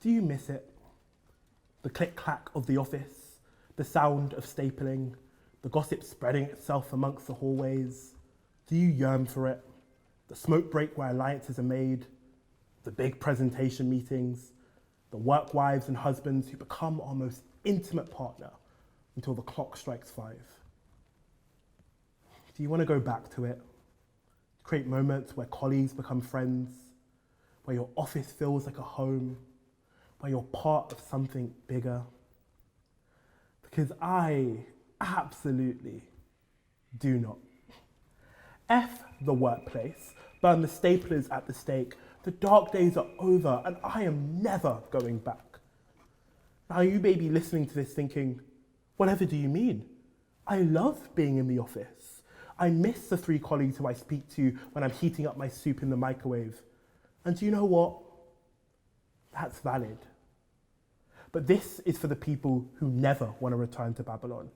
Do you miss it? The click-clack of the office, the sound of stapling, the gossip spreading itself amongst the hallways. Do you yearn for it? The smoke break where alliances are made, the big presentation meetings, the work wives and husbands who become our most intimate partner until the clock strikes 5. Do you want to go back to it? Create moments where colleagues become friends, where your office feels like a home, where you're part of something bigger? Because I absolutely do not. F the workplace, burn the staplers at the stake. The dark days are over and I am never going back. Now you may be listening to this thinking, whatever do you mean? I love being in the office. I miss the 3 colleagues who I speak to when I'm heating up my soup in the microwave. And do you know what? That's valid. But this is for the people who never want to return to Babylon.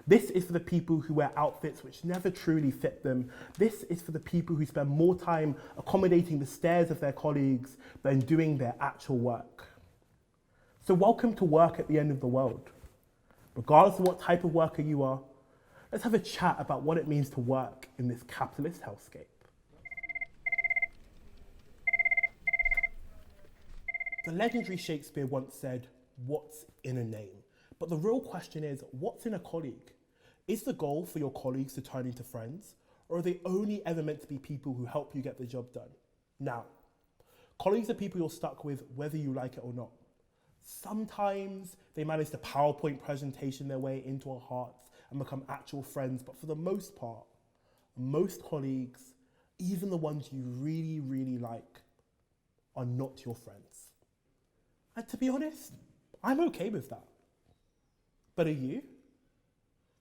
This is for the people who wear outfits which never truly fit them. This is for the people who spend more time accommodating the stares of their colleagues than doing their actual work. So welcome to work at the end of the world. Regardless of what type of worker you are, let's have a chat about what it means to work in this capitalist hellscape. The legendary Shakespeare once said, "What's in a name?" But the real question is, what's in a colleague? Is the goal for your colleagues to turn into friends, or are they only ever meant to be people who help you get the job done? Now, colleagues are people you're stuck with whether you like it or not. Sometimes they manage to PowerPoint presentation their way into our hearts and become actual friends, but for the most part, most colleagues, even the ones you really, really like, are not your friends. And to be honest, I'm okay with that. But are you?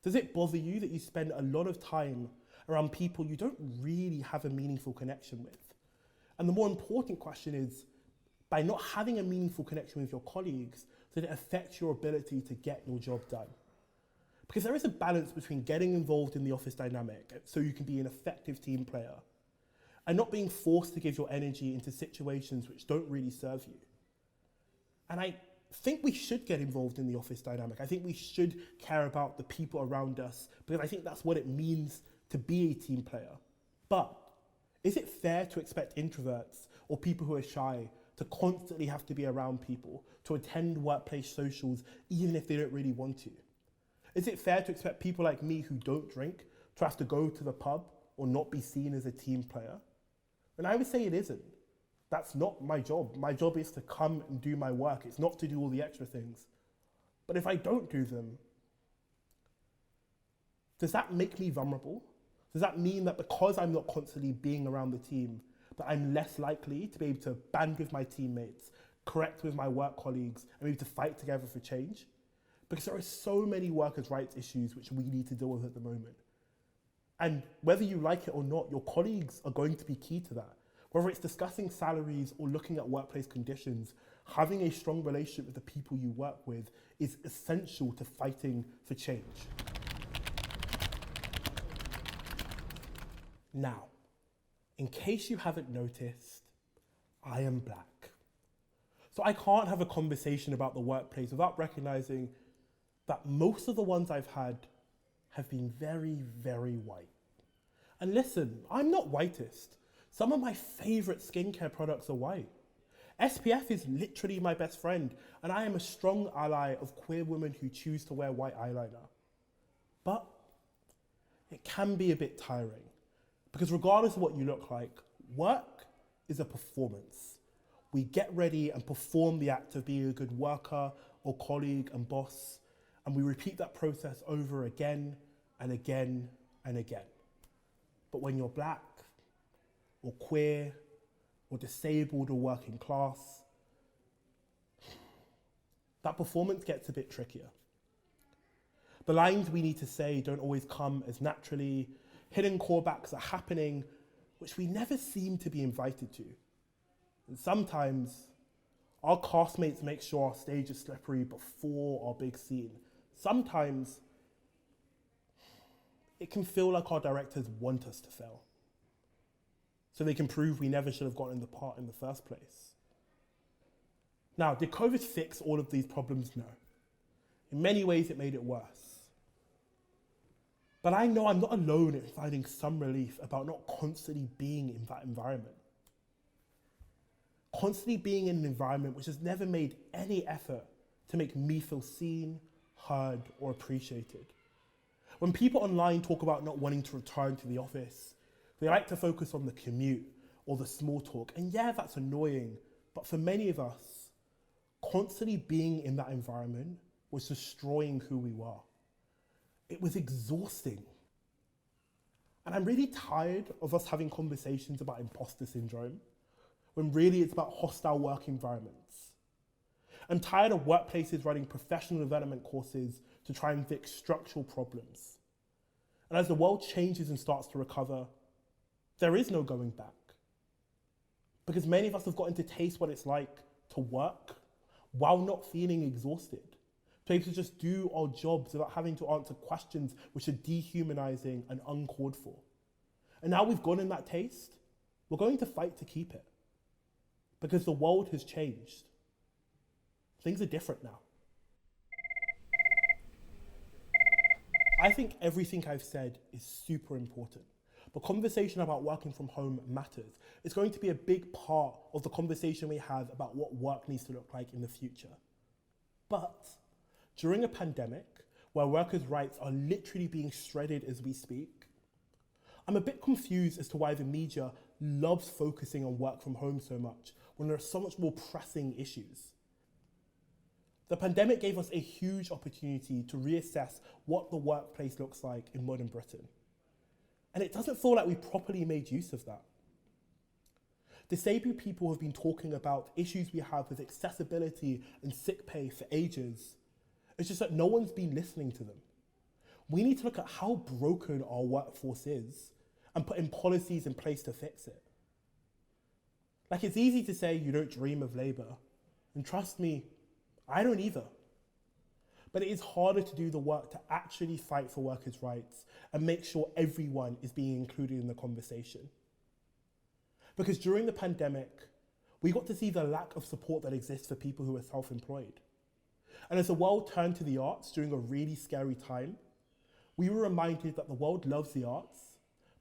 Does it bother you that you spend a lot of time around people you don't really have a meaningful connection with? And the more important question is, by not having a meaningful connection with your colleagues, does it affect your ability to get your job done? Because there is a balance between getting involved in the office dynamic so you can be an effective team player and not being forced to give your energy into situations which don't really serve you. And I think we should get involved in the office dynamic. I think we should care about the people around us because I think that's what it means to be a team player. But is it fair to expect introverts or people who are shy to constantly have to be around people, to attend workplace socials even if they don't really want to? Is it fair to expect people like me who don't drink to have to go to the pub or not be seen as a team player? And I would say it isn't. That's not my job. My job is to come and do my work. It's not to do all the extra things. But if I don't do them, does that make me vulnerable? Does that mean that because I'm not constantly being around the team, that I'm less likely to be able to band with my teammates, correct with my work colleagues, and maybe to fight together for change? Because there are so many workers' rights issues which we need to deal with at the moment. And whether you like it or not, your colleagues are going to be key to that. Whether it's discussing salaries or looking at workplace conditions, having a strong relationship with the people you work with is essential to fighting for change. Now, in case you haven't noticed, I am black. So I can't have a conversation about the workplace without recognizing that most of the ones I've had have been very, very white. And listen, I'm not whitest. Some of my favorite skincare products are white. SPF is literally my best friend, and I am a strong ally of queer women who choose to wear white eyeliner. But it can be a bit tiring, because regardless of what you look like, work is a performance. We get ready and perform the act of being a good worker or colleague and boss, and we repeat that process over again and again and again. But when you're black, or queer, or disabled or working class, that performance gets a bit trickier. The lines we need to say don't always come as naturally. Hidden callbacks are happening, which we never seem to be invited to. And sometimes, our castmates make sure our stage is slippery before our big scene. Sometimes, it can feel like our directors want us to fail, so they can prove we never should have gotten the part in the first place. Now, did COVID fix all of these problems? No. In many ways, it made it worse. But I know I'm not alone in finding some relief about not constantly being in that environment. Constantly being in an environment which has never made any effort to make me feel seen, heard, or appreciated. When people online talk about not wanting to return to the office, they like to focus on the commute or the small talk. And yeah, that's annoying, but for many of us, constantly being in that environment was destroying who we were. It was exhausting. And I'm really tired of us having conversations about imposter syndrome, when really it's about hostile work environments. I'm tired of workplaces running professional development courses to try and fix structural problems. And as the world changes and starts to recover, there is no going back. Because many of us have gotten to taste what it's like to work while not feeling exhausted. To be able to just do our jobs without having to answer questions which are dehumanizing and uncalled for. And now we've gotten that taste, we're going to fight to keep it. Because the world has changed. Things are different now. I think everything I've said is super important. The conversation about working from home matters. It's going to be a big part of the conversation we have about what work needs to look like in the future. But during a pandemic, where workers' rights are literally being shredded as we speak, I'm a bit confused as to why the media loves focusing on work from home so much when there are so much more pressing issues. The pandemic gave us a huge opportunity to reassess what the workplace looks like in modern Britain. And it doesn't feel like we properly made use of that. Disabled people have been talking about issues we have with accessibility and sick pay for ages. It's just that no one's been listening to them. We need to look at how broken our workforce is and put in policies in place to fix it. Like, it's easy to say you don't dream of labour, and trust me, I don't either. But it is harder to do the work to actually fight for workers' rights and make sure everyone is being included in the conversation. Because during the pandemic, we got to see the lack of support that exists for people who are self-employed. And as the world turned to the arts during a really scary time, we were reminded that the world loves the arts,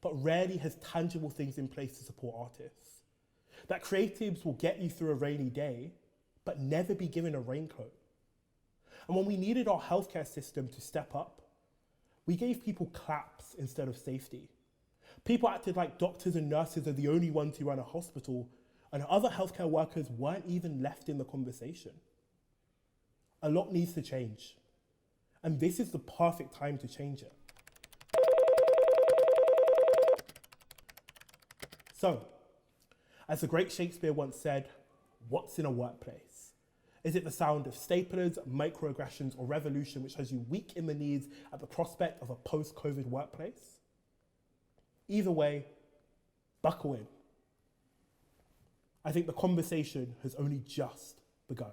but rarely has tangible things in place to support artists. That creatives will get you through a rainy day, but never be given a raincoat. And when we needed our healthcare system to step up, we gave people claps instead of safety. People acted like doctors and nurses are the only ones who run a hospital, and other healthcare workers weren't even left in the conversation. A lot needs to change, and this is the perfect time to change it. So, as the great Shakespeare once said, what's in a workplace? Is it the sound of staplers, microaggressions, or revolution which has you weak in the knees at the prospect of a post-COVID workplace? Either way, buckle in. I think the conversation has only just begun.